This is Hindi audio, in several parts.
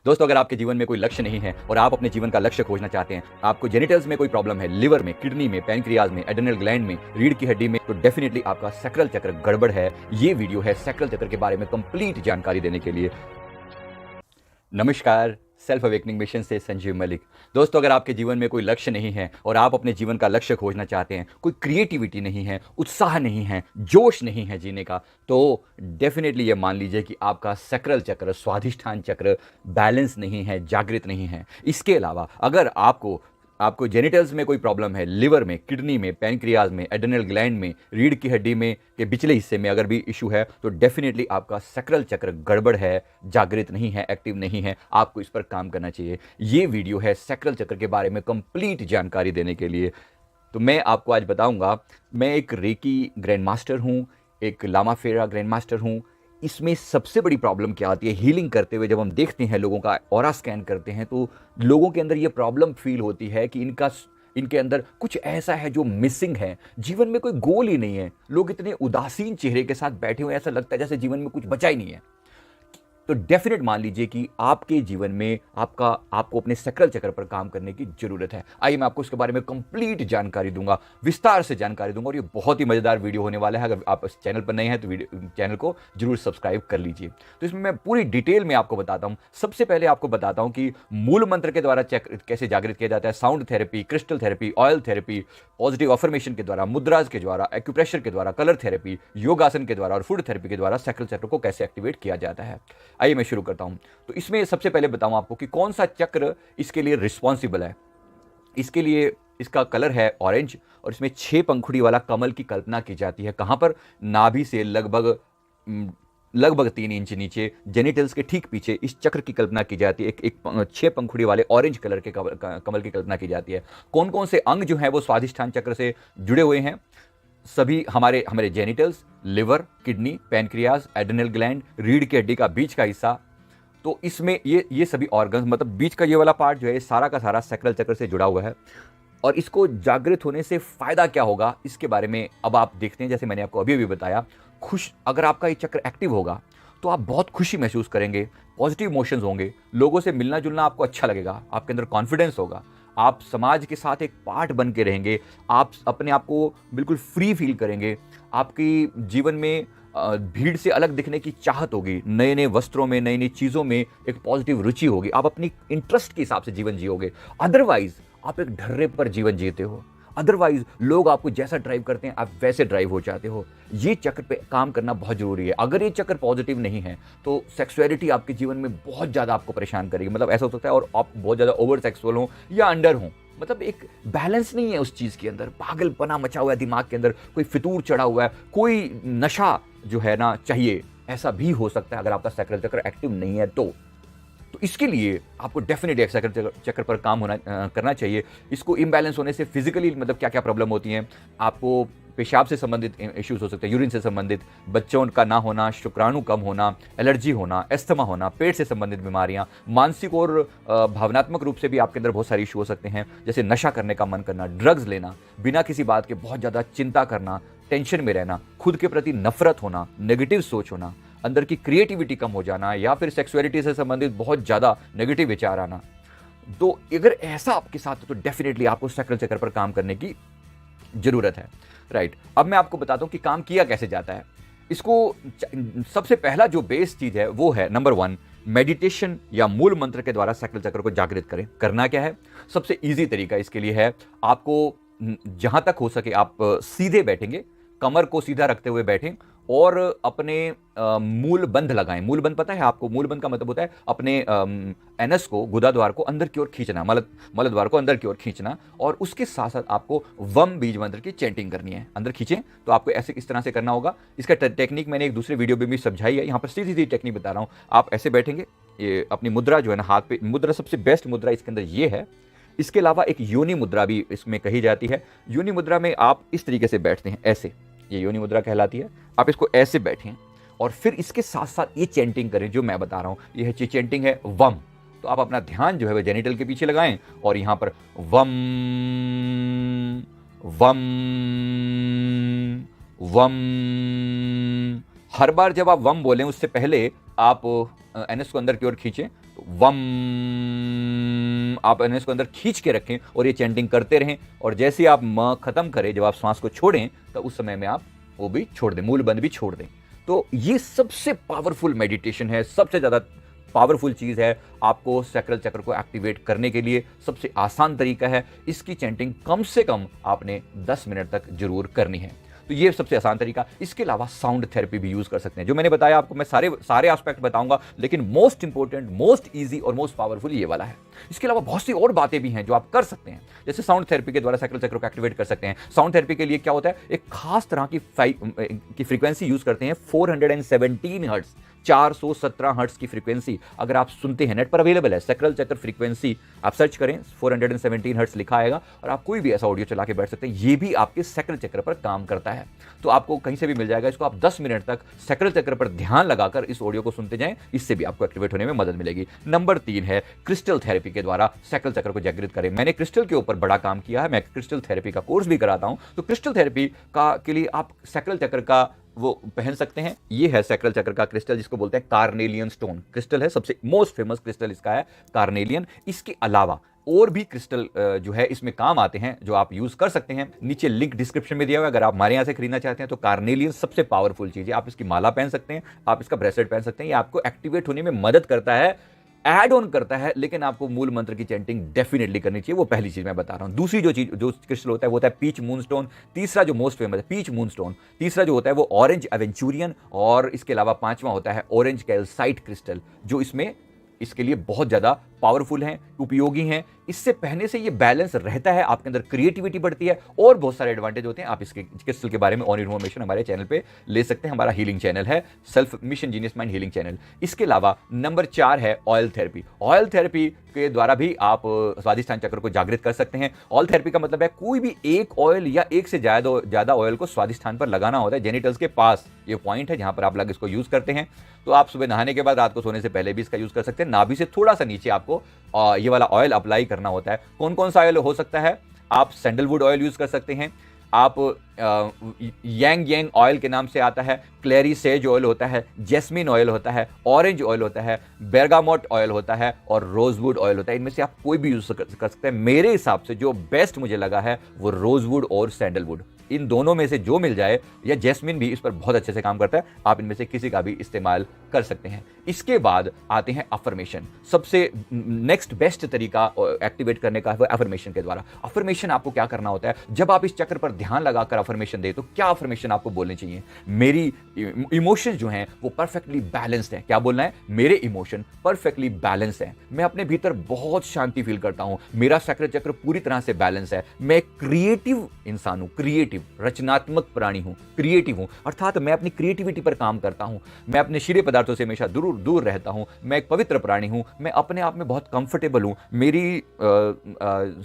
दोस्तों, अगर आपके जीवन में कोई लक्ष्य नहीं है और आप अपने जीवन का लक्ष्य खोजना चाहते हैं, आपको जेनिटल्स में कोई प्रॉब्लम है, लिवर में, किडनी में, पैनक्रियाज में, एड्रेनल ग्लैंड में, रीढ़ की हड्डी में, तो डेफिनेटली आपका सैक्रल चक्र गड़बड़ है। ये वीडियो है सैक्रल चक्र के बारे में कंप्लीट जानकारी देने के लिए। नमस्कार, सेल्फ अवेकनिंग मिशन से संजीव मलिक। दोस्तों, अगर आपके जीवन में कोई लक्ष्य नहीं है और आप अपने जीवन का लक्ष्य खोजना चाहते हैं, कोई क्रिएटिविटी नहीं है, उत्साह नहीं है, जोश नहीं है जीने का, तो डेफिनेटली ये मान लीजिए कि आपका सैक्रल चक्र, स्वाधिष्ठान चक्र बैलेंस नहीं है, जागृत नहीं है। इसके अलावा अगर आपको जेनिटल्स में कोई प्रॉब्लम है, लिवर में, किडनी में, पैनक्रियाज में, एड्रेनल ग्लैंड में, रीढ़ की हड्डी में के पिछले हिस्से में अगर भी इशू है, तो डेफिनेटली आपका सैक्रल चक्र गड़बड़ है, जागृत नहीं है, एक्टिव नहीं है। आपको इस पर काम करना चाहिए। ये वीडियो है सैक्रल चक्र के बारे में कंप्लीट जानकारी देने के लिए। तो मैं आपको आज बताऊंगा, मैं एक रेकी ग्रैंड मास्टर हूँ, एक लामा फेरा ग्रैंड मास्टर हूँ। इसमें सबसे बड़ी प्रॉब्लम क्या आती है, हीलिंग करते हुए जब हम देखते हैं, लोगों का ऑरा स्कैन करते हैं, तो लोगों के अंदर ये प्रॉब्लम फील होती है कि इनके अंदर कुछ ऐसा है जो मिसिंग है। जीवन में कोई गोल ही नहीं है। लोग इतने उदासीन चेहरे के साथ बैठे हुए, ऐसा लगता है जैसे जीवन में कुछ बचा ही नहीं है। तो डेफिनेट मान लीजिए कि आपके जीवन में आपको अपने सैक्रल चक्र पर काम करने की जरूरत है। आइए मैं आपको इसके बारे में कंप्लीट जानकारी दूंगा, विस्तार से जानकारी दूंगा, और ये बहुत ही मजेदार वीडियो होने वाला है। अगर आप इस चैनल पर नए हैं तो चैनल को जरूर सब्सक्राइब कर लीजिए। तो इसमें मैं पूरी डिटेल में आपको बताता हूं। सबसे पहले आपको बताता हूं कि मूल मंत्र के द्वारा चक्र कैसे जागृत किया जाता है, sound therapy, crystal therapy, oil therapy, positive affirmation के द्वारा, मुद्राज के द्वारा, एक्यूप्रेशर के द्वारा, कलर थेरेपी, योगासन के द्वारा और फूड थेरेपी के द्वारा सैक्रल चक्र को कैसे एक्टिवेट किया जाता है। आइए मैं शुरू करता हूं। तो इसमें सबसे पहले बताऊं आपको कि कौन सा चक्र इसके लिए रिस्पॉन्सिबल है। इसके लिए इसका कलर है ऑरेंज, और इसमें 6 पंखुड़ी वाला कमल की कल्पना की जाती है। कहां पर? नाभि से लगभग 3 इंच नीचे, जेनिटल्स के ठीक पीछे इस चक्र की कल्पना की जाती है। एक 6 पंखुड़ी वाले ऑरेंज कलर के कमल की कल्पना की जाती है। कौन कौन से अंग जो है वो स्वाधिष्ठान चक्र से जुड़े हुए हैं? सभी हमारे genitals, liver, kidney, pancreas, adrenal gland, रीढ़ की हड्डी का बीच का हिस्सा। तो इसमें ये सभी ऑर्गन्स, मतलब बीच का ये वाला पार्ट जो है, सारा का सारा सैक्रल चक्र से जुड़ा हुआ है। और इसको जागृत होने से फायदा क्या होगा, इसके बारे में अब आप देखते हैं। जैसे मैंने आपको अभी बताया, अगर आपका ये चक्र एक्टिव होगा तो आप बहुत खुशी महसूस करेंगे, पॉजिटिव इमोशंस होंगे, लोगों से मिलना जुलना आपको अच्छा लगेगा, आपके अंदर कॉन्फिडेंस होगा, आप समाज के साथ एक पार्ट बन के रहेंगे, आप अपने आप को बिल्कुल फ्री फील करेंगे। आपकी जीवन में भीड़ से अलग दिखने की चाहत होगी, नए नए वस्त्रों में, नई नई चीज़ों में एक पॉजिटिव रुचि होगी, आप अपनी इंटरेस्ट के हिसाब से जीवन जियोगे। अदरवाइज आप एक ढर्रे पर जीवन जीते हो। अदरवाइज लोग आपको जैसा ड्राइव करते हैं, आप वैसे ड्राइव हो जाते हो। ये चक्र पे काम करना बहुत जरूरी है। अगर ये चक्र पॉजिटिव नहीं है तो सेक्सुअलिटी आपके जीवन में बहुत ज़्यादा आपको परेशान करेगी। मतलब ऐसा हो सकता है और आप बहुत ज़्यादा ओवर सेक्सुअल हो या अंडर हो, मतलब एक बैलेंस नहीं है उस चीज़ के अंदर। पागलपना मचा हुआ है दिमाग के अंदर, कोई फितूर चढ़ा हुआ है, कोई नशा जो है ना चाहिए, ऐसा भी हो सकता है अगर आपका सैक्रल चक्र एक्टिव नहीं है तो इसके लिए आपको डेफिनेटली सैक्रल चक्र पर काम करना चाहिए। इसको इम्बैलेंस होने से फिजिकली मतलब क्या क्या प्रॉब्लम होती हैं, आपको पेशाब से संबंधित इश्यूज हो सकते हैं, यूरिन से संबंधित, बच्चों का ना होना, शुक्राणु कम होना, एलर्जी होना, एस्थमा होना, पेट से संबंधित बीमारियां, मानसिक और भावनात्मक रूप से भी आपके अंदर बहुत सारे इशू हो सकते हैं, जैसे नशा करने का मन करना, ड्रग्स लेना, बिना किसी बात के बहुत ज़्यादा चिंता करना, टेंशन में रहना, खुद के प्रति नफरत होना, नेगेटिव सोच होना, अंदर की क्रिएटिविटी कम हो जाना, या फिर सेक्सुअलिटी से संबंधित बहुत ज़्यादा नेगेटिव विचार आना। तो अगर ऐसा आपके साथ है तो डेफिनेटली आपको सैक्रल चक्र पर काम करने की जरूरत है। राइट, अब मैं आपको बताता हूं कि काम किया कैसे जाता है। इसको सबसे पहला जो बेस चीज है वो है नंबर 1, मेडिटेशन या मूल मंत्र के द्वारा सैक्रल चक्र को जागृत करें। करना क्या है? सबसे इजी तरीका इसके लिए है, आपको जहां तक हो सके आप सीधे बैठेंगे, कमर को सीधा रखते हुए बैठें और अपने मूल बंध लगाएं। मूल बंध पता है आपको? मूल बंध का मतलब होता है अपने एनस को, गुदा द्वार को अंदर की ओर खींचना, मल द्वार को अंदर की ओर खींचना, और उसके साथ साथ आपको वम बीज मंत्र की चैंटिंग करनी है। अंदर खींचें तो आपको ऐसे इस तरह से करना होगा। इसका टेक्निक मैंने एक दूसरे वीडियो में भी समझाई है, यहाँ पर सीधी सीधी टेक्निक बता रहा हूँ। आप ऐसे बैठेंगे, ये अपनी मुद्रा जो है ना, हाथ पे मुद्रा, सबसे बेस्ट मुद्रा इसके अंदर ये है। इसके अलावा एक योनि मुद्रा भी इसमें कही जाती है। योनि मुद्रा में आप इस तरीके से बैठते हैं, ऐसे, ये योनि मुद्रा कहलाती है। आप इसको ऐसे बैठें और फिर इसके साथ साथ ये चैंटिंग करें जो मैं बता रहा हूं। ये चैंटिंग है वम। तो आप अपना ध्यान जो है वह जेनिटल के पीछे लगाएं और यहां पर वम वम वम हर बार जब आप वम बोलें उससे पहले आप एनएस को अंदर की ओर खींचें, तो वम आप एनएस को अंदर खींच के रखें और ये चैंटिंग करते रहें। और जैसे आप म खत्म करें, जब आप सांस को छोड़ें, तो उस समय में आप वो भी छोड़ दें, मूल बंद भी छोड़ दें। तो ये सबसे पावरफुल मेडिटेशन है, सबसे ज़्यादा पावरफुल चीज़ है आपको सैक्रल चक्र को एक्टिवेट करने के लिए। सबसे आसान तरीका है, इसकी चैंटिंग कम से कम आपने 10 मिनट तक जरूर करनी है। तो ये सबसे आसान तरीका। इसके अलावा साउंड थेरेपी भी यूज कर सकते हैं, जो मैंने बताया आपको, मैं सारे एस्पेक्ट बताऊंगा, लेकिन मोस्ट इंपॉर्टेंट, मोस्ट इजी और मोस्ट पावरफुल ये वाला है। इसके अलावा बहुत सी और बातें भी हैं जो आप कर सकते हैं, जैसे साउंड थेरेपी के द्वारा सैक्रल चक्र को एक्टिवेट कर सकते हैं। साउंड थेरेपी के लिए क्या होता है, एक खास तरह की फ्रीक्वेंसी यूज करते हैं, 417 हर्ट्ज, 417 हर्ट्ज की फ्रीक्वेंसी अगर आप सुनते हैं, नेट पर अवेलेबल है, सैक्रल चक्र फ्रीक्वेंसी आप सर्च करें, 417 हर्ट्ज लिखा आएगा, और आप कोई भी ऐसा ऑडियो चला के बैठ सकते हैं। ये भी आपके सैक्रल चक्र पर काम करता है, तो आपको कहीं से भी मिल जाएगा। इसको आप 10 मिनट तक सैक्रल चक्र पर ध्यान लगाकर इस ऑडियो को सुनते जाएं, इससे भी आपको एक्टिवेट होने में मदद मिलेगी। नंबर 3 है क्रिस्टल थेरेपी के द्वारा सैक्रल चक्र को जागृत करें। मैंने क्रिस्टल के ऊपर बड़ा काम किया है, मैं क्रिस्टल थेरेपी का कोर्स भी कराता हूं। तो क्रिस्टल थेरेपी के लिए आप सैक्रल चक्र का वो पहन सकते हैं। ये है सैक्रल चक्र का क्रिस्टल, जिसको बोलते हैं कार्नेलियन स्टोन क्रिस्टल है, सबसे मोस्ट फेमस क्रिस्टल इसका है कार्नेलियन। इसके अलावा और भी क्रिस्टल जो है इसमें काम आते हैं, जो आप यूज कर सकते हैं। नीचे लिंक डिस्क्रिप्शन में दिया हुआ है, अगर आप हमारे यहाँ से खरीदना चाहते हैं तो कार्नेलियन सबसे पावरफुल चीज है। आप इसकी माला पहन सकते हैं, आप इसका ब्रेसलेट पहन सकते हैं, ये आपको एक्टिवेट होने में मदद करता है, ऐड ऑन करता है, लेकिन आपको मूल मंत्र की चैंटिंग डेफिनेटली करनी चाहिए। वो पहली चीज मैं बता रहा हूं। दूसरी जो क्रिस्टल होता है वो होता है पीच मूनस्टोन। तीसरा जो मोस्ट फेमस है पीच मूनस्टोन। तीसरा जो होता है वो ऑरेंज एवेंचुरियन, और इसके अलावा पांचवा होता है ऑरेंज कैल्साइट क्रिस्टल, जो इसके लिए बहुत ज्यादा पावरफुल हैं, उपयोगी हैं। इससे पहनने से ये बैलेंस रहता है, आपके अंदर क्रिएटिविटी बढ़ती है, और बहुत सारे एडवांटेज होते हैं। आप इसके क्रिस्टल के बारे में और इन्फॉर्मेशन हमारे चैनल पे ले सकते हैं। हमारा हीलिंग चैनल है self mission genius mind healing channel. इसके अलावा नंबर 4 है ऑयल थेरेपी। ऑयल थेरेपी के द्वारा भी आप स्वादिष्ठान चक्र को जागृत कर सकते हैं। ऑयल थेरेपी का मतलब है कोई भी एक ऑयल या एक से ज्यादा ऑयल को स्वादिष्ठान पर लगाना होता है, जेनिटल्स के पास। ये पॉइंट है जहां पर आप इसको यूज करते हैं। तो आप सुबह नहाने के बाद, रात को सोने से पहले भी इसका यूज कर सकते हैं। नाभि से थोड़ा सा नीचे आपको ये वाला ऑयल अप्लाई करना होता है। कौन कौन सा ऑयल हो सकता है, आप सैंडलवुड ऑयल यूज कर सकते हैं, आप यांग ऑयल के नाम से आता है, क्लेरी सेज ऑयल होता है, जैस्मिन ऑयल होता है, ऑरेंज ऑयल होता है, बेरगामोट ऑयल होता है, और रोजवुड ऑयल होता है। इनमें से आप कोई भी यूज कर सकते हैं। मेरे हिसाब से जो बेस्ट मुझे लगा है वो रोजवुड और सैंडलवुड, इन दोनों में से जो मिल जाए, या जैस्मिन भी इस पर बहुत अच्छे से काम करता है, आप इनमें से किसी का भी इस्तेमाल कर सकते हैं। इसके बाद आते हैं अफर्मेशन। सबसे नेक्स्ट बेस्ट तरीका एक्टिवेट करने का है अफर्मेशन के द्वारा। अफर्मेशन आपको क्या करना होता है, जब आप इस चक्र पर ध्यान लगाकर अफर्मेशन दे, तो क्या अफर्मेशन आपको बोलनी चाहिए, मेरी इमोशंस जो हैं वो परफेक्टली बैलेंस्ड है। क्या बोलना है, मेरे इमोशन परफेक्टली बैलेंस है, मैं अपने भीतर बहुत शांति फील करता हूं, मेरा सैक्रल चक्र पूरी तरह से बैलेंस है, मैं क्रिएटिव इंसान हूं, क्रिएटिव रचनात्मक प्राणी हूं, क्रिएटिव हूं, अर्थात मैं अपनी क्रिएटिविटी पर काम करता हूं, मैं अपने शीरे पदार्थों से हमेशा दूर रहता हूं, मैं एक पवित्र प्राणी हूं, मैं अपने आप में बहुत कंफर्टेबल हूं, मेरी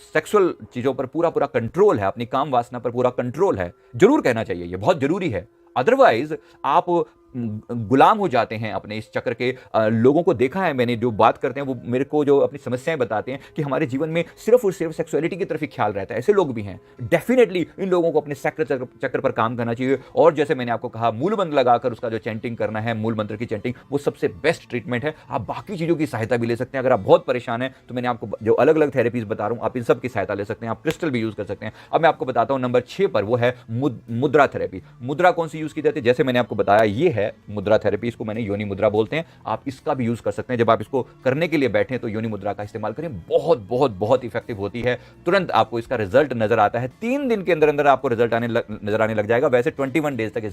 सेक्सुअल चीजों पर पूरा कंट्रोल है, अपनी काम वासना पर पूरा कंट्रोल है। जरूर कहना चाहिए, ये बहुत जरूरी है। अदरवाइज आप गुलाम हो जाते हैं अपने इस चक्र के। लोगों को देखा है मैंने, जो बात करते हैं वो मेरे को जो अपनी समस्याएं बताते हैं कि हमारे जीवन में सिर्फ और सिर्फ सेक्सुअलिटी की तरफ ही ख्याल रहता है, ऐसे लोग भी हैं। डेफिनेटली इन लोगों को अपने चक्र पर काम करना चाहिए। और जैसे मैंने आपको कहा, मूल मंत्र लगाकर उसका जो चैंटिंग करना है, मूल मंत्र की चैंटिंग, वो सबसे बेस्ट ट्रीटमेंट है। आप बाकी चीजों की सहायता भी ले सकते हैं। अगर आप बहुत परेशान हैं तो मैंने आपको जो अलग अलग थेरेपीज बता रहा हूं, आप इन सब की सहायता ले सकते हैं। आप क्रिस्टल भी यूज कर सकते हैं। अब मैं आपको बताता हूं नंबर 6 पर, वो है मुद्रा थेरेपी। मुद्रा कौन सी यूज की जाती है, जैसे मैंने आपको बताया, ये है मुद्रा थेरेपी, इसको मैंने योनि मुद्रा बोलते हैं। आप इसका भी यूज कर सकते हैं। जब आप इसको करने के लिए बैठे तो योनि मुद्रा का इस्तेमाल करें, बहुत इफेक्टिव होती है। तुरंत आपको इसका रिजल्ट नजर आता है, 3 दिन के अंदर अंदर आपको रिजल्ट नजर आने लग जाएगा। वैसे 21 डेज तक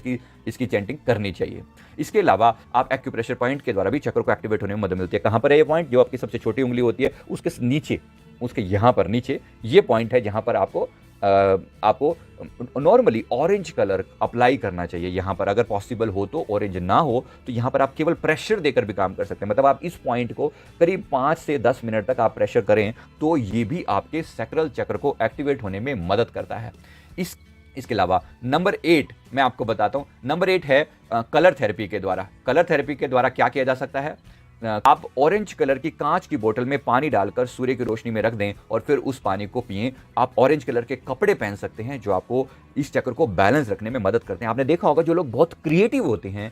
इसकी चैंटिंग करनी चाहिए। इसके अलावा आप एक्यूप्रेशर पॉइंट के द्वारा भी चक्र को एक्टिवेट होने में मदद मिलती है। कहां पर है ये पॉइंट, जो आपकी सबसे छोटी उंगली होती है उसके नीचे, उसके यहां पर नीचे ये पॉइंट है, जहां पर आपको नॉर्मली ऑरेंज कलर अप्लाई करना चाहिए। यहां पर अगर पॉसिबल हो तो, ऑरेंज ना हो तो यहां पर आप केवल प्रेशर देकर भी काम कर सकते हैं। मतलब आप इस पॉइंट को करीब 5 से 10 मिनट तक आप प्रेशर करें तो ये भी आपके सैक्रल चक्र को एक्टिवेट होने में मदद करता है। इसके अलावा नंबर 8 मैं आपको बताता हूं। नंबर 8 है कलर थेरेपी के द्वारा। कलर थेरेपी के द्वारा क्या किया जा सकता है, आप ऑरेंज कलर की कांच की बोतल में पानी डालकर सूर्य की रोशनी में रख दें और फिर उस पानी को पिएं। आप ऑरेंज कलर के कपड़े पहन सकते हैं जो आपको इस चक्र को बैलेंस रखने में मदद करते हैं। आपने देखा होगा जो लोग बहुत क्रिएटिव होते हैं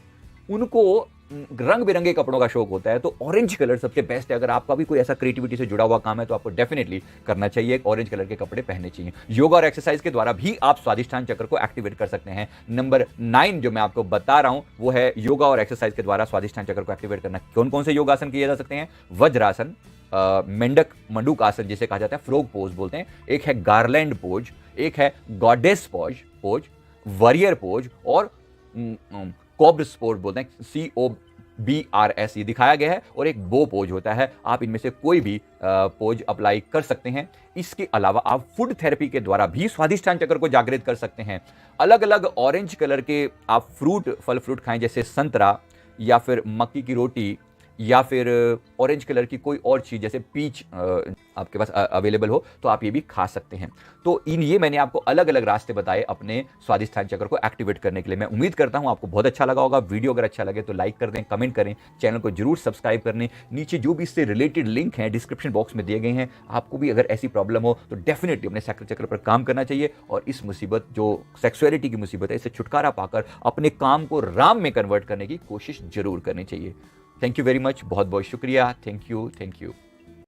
उनको रंग बिरंगे कपड़ों का शौक होता है, तो ऑरेंज कलर सबसे बेस्ट है। अगर आपका भी कोई ऐसा क्रिएटिविटी से जुड़ा हुआ काम है तो आपको डेफिनेटली करना चाहिए, ऑरेंज कलर के कपड़े पहनने चाहिए। योगा और एक्सरसाइज के द्वारा भी आप स्वादिष्ठान चक्र को एक्टिवेट कर सकते हैं। नंबर 9 जो मैं आपको बता रहा हूं वो है योगा और एक्सरसाइज के द्वारा स्वादिष्ठान चक्र को एक्टिवेट करना। कौन कौन से योगासन किए जा सकते हैं? वज्रासन, मेंढक मंडूक आसन जिसे कहा जाता है, फ्रॉग पोज बोलते हैं, एक है गार्लैंड पोज, एक है गॉडेस पोज, वॉरियर पोज और कोब्रस पोज बोलते हैं, COBRS ये दिखाया गया है, और एक बो पोज होता है। आप इनमें से कोई भी पोज अप्लाई कर सकते हैं। इसके अलावा आप फूड थेरेपी के द्वारा भी स्वादिष्ठान चक्र को जागृत कर सकते हैं। अलग अलग ऑरेंज कलर के आप फल फ्रूट खाएं, जैसे संतरा या फिर मक्की की रोटी या फिर ऑरेंज कलर की कोई और चीज़ जैसे पीच आपके पास अवेलेबल हो तो आप ये भी खा सकते हैं। तो ये मैंने आपको अलग अलग रास्ते बताए अपने स्वादिष्ठान चक्र को एक्टिवेट करने के लिए। मैं उम्मीद करता हूं आपको बहुत अच्छा लगा होगा। वीडियो अगर अच्छा लगे तो लाइक कर दें, कमेंट करें, चैनल को जरूर सब्सक्राइब कर लें। नीचे जो भी इससे रिलेटेड लिंक हैं डिस्क्रिप्शन बॉक्स में दिए गए हैं। आपको भी अगर ऐसी प्रॉब्लम हो तो डेफिनेटली अपने चक्र पर काम करना चाहिए और इस मुसीबत जो सेक्सुअलिटी की मुसीबत है इससे छुटकारा पाकर अपने काम को राम में कन्वर्ट करने की कोशिश जरूर करनी चाहिए। थैंक यू वेरी मच, बहुत बहुत शुक्रिया। Thank you.